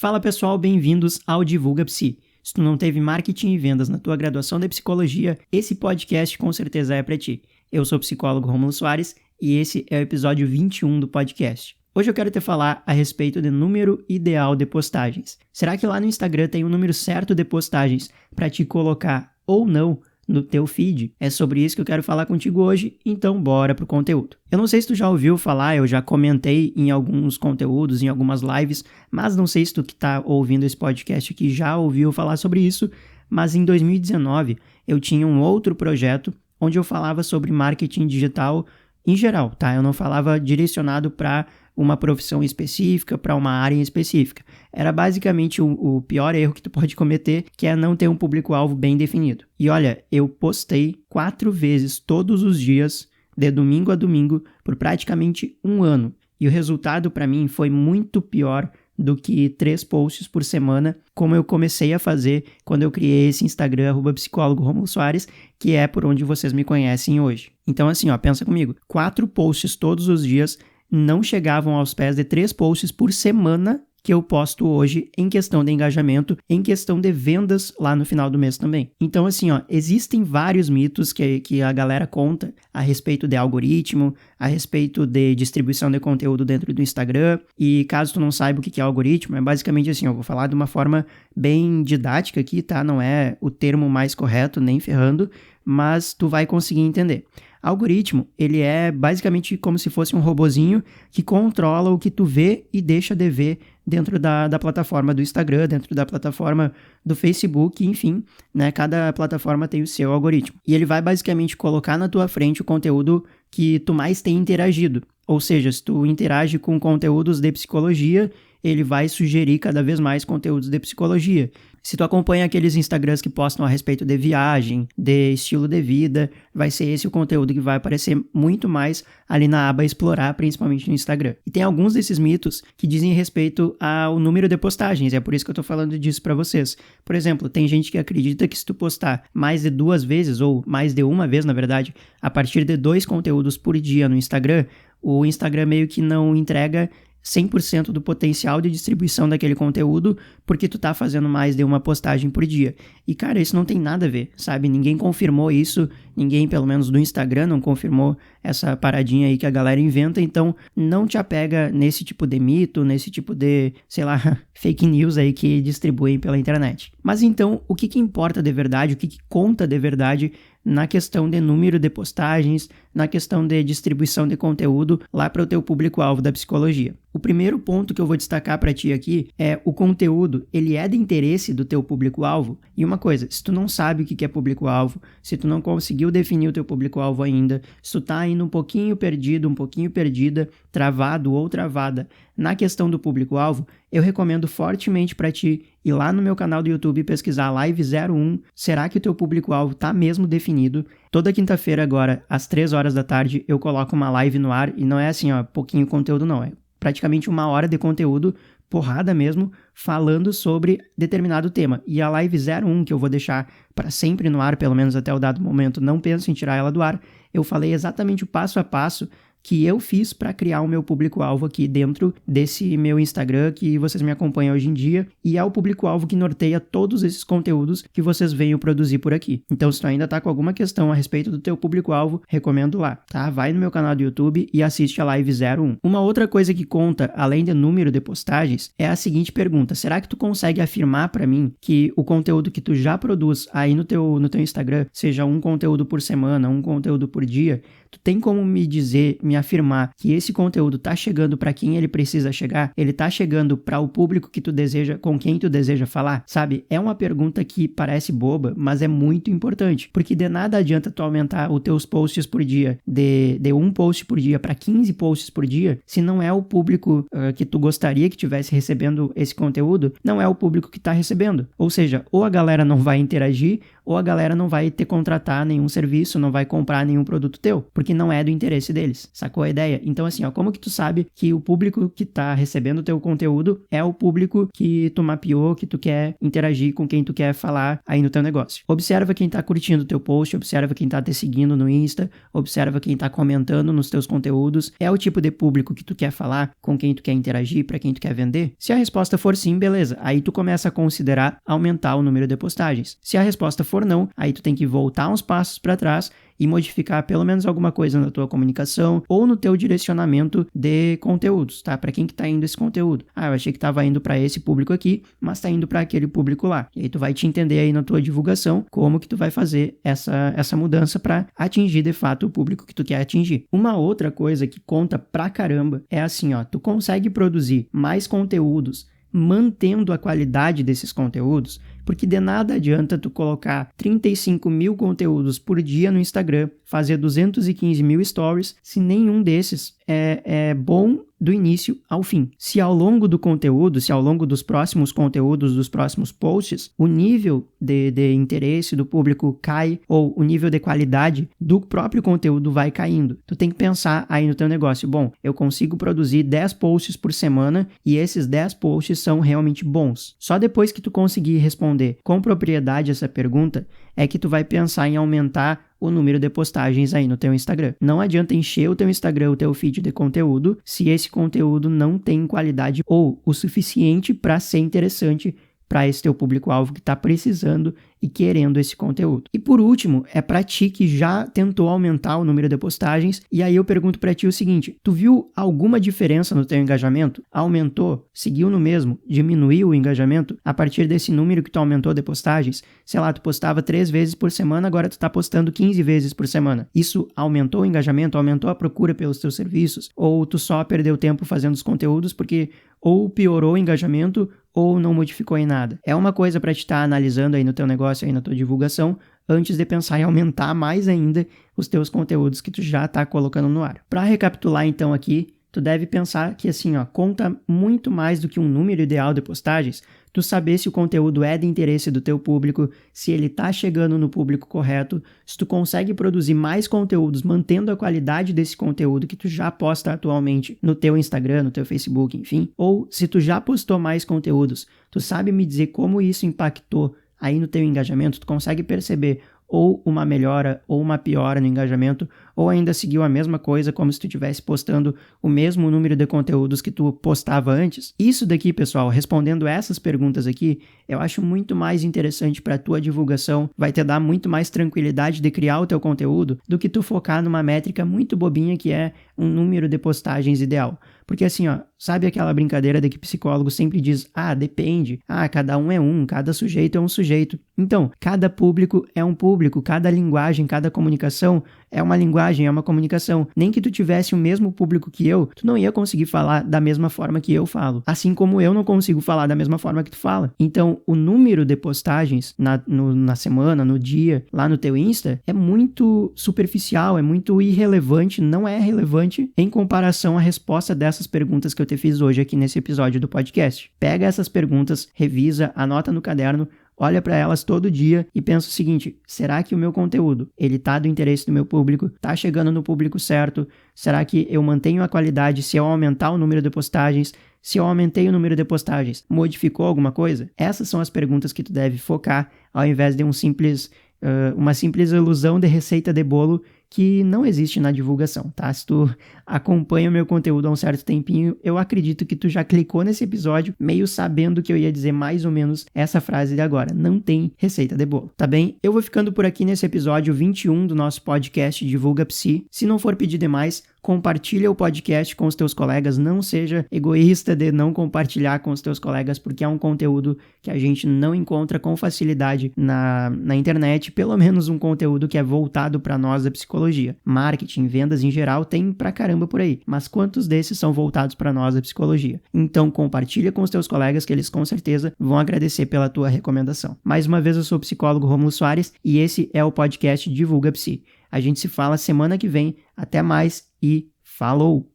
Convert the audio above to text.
Fala pessoal, bem-vindos ao Divulga Psi. Se tu não teve marketing e vendas na tua graduação de psicologia, esse podcast com certeza é pra ti. Eu sou o psicólogo Rômulo Soares e esse é o episódio 21 do podcast. Hoje eu quero te falar a respeito do número ideal de postagens. Será que lá no Instagram tem um número certo de postagens para te colocar ou não no teu feed? É sobre isso que eu quero falar contigo hoje, então bora pro conteúdo. Eu não sei se tu já ouviu falar, eu já comentei em alguns conteúdos, em algumas lives, mas não sei se tu que tá ouvindo esse podcast aqui já ouviu falar sobre isso, mas em 2019 eu tinha um outro projeto onde eu falava sobre marketing digital em geral, tá? Eu não falava direcionado para uma profissão específica, para uma área específica. Era basicamente o pior erro que tu pode cometer, que é não ter um público-alvo bem definido. E olha, eu postei 4 vezes todos os dias, de domingo a domingo, por praticamente um ano. E o resultado para mim foi muito pior do que 3 posts por semana, como eu comecei a fazer quando eu criei esse Instagram, @psicólogo Rômulo Soares, que é por onde vocês me conhecem hoje. Então assim, pensa comigo, 4 posts todos os dias não chegavam aos pés de 3 posts por semana que eu posto hoje em questão de engajamento, em questão de vendas lá no final do mês também. Então assim, existem vários mitos que a galera conta a respeito de algoritmo, a respeito de distribuição de conteúdo dentro do Instagram, e caso tu não saiba o que é algoritmo, é basicamente assim, eu vou falar de uma forma bem didática aqui, tá? Não é o termo mais correto, nem ferrando, mas tu vai conseguir entender. Algoritmo, ele é basicamente como se fosse um robozinho que controla o que tu vê e deixa de ver dentro da plataforma do Instagram, dentro da plataforma do Facebook, enfim, né? Cada plataforma tem o seu algoritmo. E ele vai basicamente colocar na tua frente o conteúdo que tu mais tem interagido. Ou seja, se tu interage com conteúdos de psicologia, ele vai sugerir cada vez mais conteúdos de psicologia. Se tu acompanha aqueles Instagrams que postam a respeito de viagem, de estilo de vida, vai ser esse o conteúdo que vai aparecer muito mais ali na aba explorar, principalmente no Instagram. E tem alguns desses mitos que dizem respeito ao número de postagens, e é por isso que eu tô falando disso pra vocês. Por exemplo, tem gente que acredita que se tu postar mais de 2 vezes, ou mais de uma vez, na verdade, a partir de 2 conteúdos por dia no Instagram, o Instagram meio que não entrega 100% do potencial de distribuição daquele conteúdo porque tu tá fazendo mais de uma postagem por dia. E cara, isso não tem nada a ver, sabe? Ninguém confirmou isso, ninguém, pelo menos do Instagram, não confirmou essa paradinha aí que a galera inventa, então não te apega nesse tipo de mito, nesse tipo de, sei lá, fake news aí que distribuem pela internet. Mas então, o que importa de verdade, o que conta de verdade na questão de número de postagens, na questão de distribuição de conteúdo lá para o teu público-alvo da psicologia? O primeiro ponto que eu vou destacar para ti aqui é o conteúdo, ele é de interesse do teu público-alvo? E uma coisa, se tu não sabe o que é público-alvo, se tu não conseguiu definir o teu público-alvo ainda, se tu tá indo um pouquinho perdido, um pouquinho perdida, travado ou travada na questão do público-alvo, eu recomendo fortemente para ti ir lá no meu canal do YouTube e pesquisar Live 01, será que o teu público-alvo tá mesmo definido? Toda quinta-feira agora, às 3 horas da tarde, eu coloco uma live no ar e não é assim, pouquinho conteúdo não, é praticamente 1 hora de conteúdo, porrada mesmo, falando sobre determinado tema. E a Live 01, que eu vou deixar para sempre no ar, pelo menos até o dado momento, não penso em tirar ela do ar, eu falei exatamente o passo a passo que eu fiz para criar o meu público-alvo aqui dentro desse meu Instagram que vocês me acompanham hoje em dia, e é o público-alvo que norteia todos esses conteúdos que vocês venham produzir por aqui. Então, se tu ainda tá com alguma questão a respeito do teu público-alvo, recomendo lá, tá? Vai no meu canal do YouTube e assiste a Live 01. Uma outra coisa que conta, além do número de postagens, é a seguinte pergunta: será que tu consegue afirmar para mim que o conteúdo que tu já produz aí no teu Instagram, seja um conteúdo por semana, um conteúdo por dia, tu tem como me dizer, me afirmar que esse conteúdo tá chegando para quem ele precisa chegar? Ele tá chegando para o público que tu deseja, com quem tu deseja falar? Sabe? É uma pergunta que parece boba, mas é muito importante, porque de nada adianta tu aumentar os teus posts por dia de 1 post por dia para 15 posts por dia, se não é o público que tu gostaria que tivesse recebendo esse conteúdo, não é o público que tá recebendo. Ou seja, ou a galera não vai interagir, ou a galera não vai te contratar nenhum serviço, não vai comprar nenhum produto teu, porque não é do interesse deles, sacou a ideia? Então assim, como que tu sabe que o público que tá recebendo o teu conteúdo é o público que tu mapeou, que tu quer interagir com quem tu quer falar aí no teu negócio? Observa quem tá curtindo o teu post, observa quem tá te seguindo no Insta, observa quem tá comentando nos teus conteúdos, é o tipo de público que tu quer falar, com quem tu quer interagir, para quem tu quer vender? Se a resposta for sim, beleza, aí tu começa a considerar aumentar o número de postagens. Se a resposta for não, aí tu tem que voltar uns passos para trás e modificar pelo menos alguma coisa na tua comunicação ou no teu direcionamento de conteúdos, tá? Para quem que tá indo esse conteúdo? Eu achei que tava indo para esse público aqui, mas tá indo para aquele público lá. E aí tu vai te entender aí na tua divulgação como que tu vai fazer essa mudança para atingir de fato o público que tu quer atingir. Uma outra coisa que conta pra caramba é assim, tu consegue produzir mais conteúdos mantendo a qualidade desses conteúdos, porque de nada adianta tu colocar 35 mil conteúdos por dia no Instagram, fazer 215 mil stories, se nenhum desses é bom do início ao fim. Se ao longo do conteúdo, se ao longo dos próximos conteúdos, dos próximos posts, o nível de interesse do público cai ou o nível de qualidade do próprio conteúdo vai caindo. Tu tem que pensar aí no teu negócio. Bom, eu consigo produzir 10 posts por semana e esses 10 posts são realmente bons. Só depois que tu conseguir responder com propriedade essa pergunta é que tu vai pensar em aumentar o número de postagens aí no teu Instagram. Não adianta encher o teu Instagram, o teu feed de conteúdo, se esse conteúdo não tem qualidade ou o suficiente para ser interessante para esse teu público-alvo que está precisando e querendo esse conteúdo. E por último, é para ti que já tentou aumentar o número de postagens, e aí eu pergunto para ti o seguinte: tu viu alguma diferença no teu engajamento? Aumentou? Seguiu no mesmo? Diminuiu o engajamento a partir desse número que tu aumentou de postagens? Sei lá, tu postava 3 vezes por semana, agora tu tá postando 15 vezes por semana. Isso aumentou o engajamento? Aumentou a procura pelos teus serviços? Ou tu só perdeu tempo fazendo os conteúdos porque ou piorou o engajamento ou não modificou em nada? É uma coisa para te estar analisando aí no teu negócio, aí na tua divulgação, antes de pensar em aumentar mais ainda os teus conteúdos que tu já está colocando no ar. Para recapitular então aqui, tu deve pensar que assim, conta muito mais do que um número ideal de postagens, tu saber se o conteúdo é de interesse do teu público, se ele tá chegando no público correto, se tu consegue produzir mais conteúdos mantendo a qualidade desse conteúdo que tu já posta atualmente no teu Instagram, no teu Facebook, enfim, ou se tu já postou mais conteúdos, tu sabe me dizer como isso impactou aí no teu engajamento, tu consegue perceber ou uma melhora ou uma piora no engajamento, ou ainda seguiu a mesma coisa como se tu estivesse postando o mesmo número de conteúdos que tu postava antes? Isso daqui, pessoal, respondendo essas perguntas aqui, eu acho muito mais interessante para a tua divulgação, vai te dar muito mais tranquilidade de criar o teu conteúdo do que tu focar numa métrica muito bobinha que é um número de postagens ideal. Porque assim, sabe aquela brincadeira de que psicólogo sempre diz, depende, cada um é um, cada sujeito é um sujeito. Então, cada público é um público, cada linguagem, cada comunicação é uma linguagem, é uma comunicação. Nem que tu tivesse o mesmo público que eu, tu não ia conseguir falar da mesma forma que eu falo. Assim como eu não consigo falar da mesma forma que tu fala. Então, o número de postagens na semana, no dia, lá no teu Insta, é muito superficial, é muito irrelevante, não é relevante em comparação à resposta dessas perguntas que eu te fiz hoje aqui nesse episódio do podcast. Pega essas perguntas, revisa, anota no caderno, olha para elas todo dia e pensa o seguinte: será que o meu conteúdo, ele tá do interesse do meu público? Tá chegando no público certo? Será que eu mantenho a qualidade se eu aumentar o número de postagens? Se eu aumentei o número de postagens, modificou alguma coisa? Essas são as perguntas que tu deve focar, ao invés de uma simples ilusão de receita de bolo que não existe na divulgação, tá? Se tu acompanha o meu conteúdo há um certo tempinho, eu acredito que tu já clicou nesse episódio meio sabendo que eu ia dizer mais ou menos essa frase de agora. Não tem receita de bolo, tá bem? Eu vou ficando por aqui nesse episódio 21 do nosso podcast Divulga Psi. Se não for pedir demais, compartilha o podcast com os teus colegas, não seja egoísta de não compartilhar com os teus colegas, porque é um conteúdo que a gente não encontra com facilidade na internet, pelo menos um conteúdo que é voltado para nós da psicologia. Marketing, vendas em geral, tem pra caramba por aí, mas quantos desses são voltados para nós da psicologia? Então compartilha com os teus colegas que eles com certeza vão agradecer pela tua recomendação. Mais uma vez, eu sou o psicólogo Rômulo Soares e esse é o podcast Divulga Psi. A gente se fala semana que vem. Até mais e falou!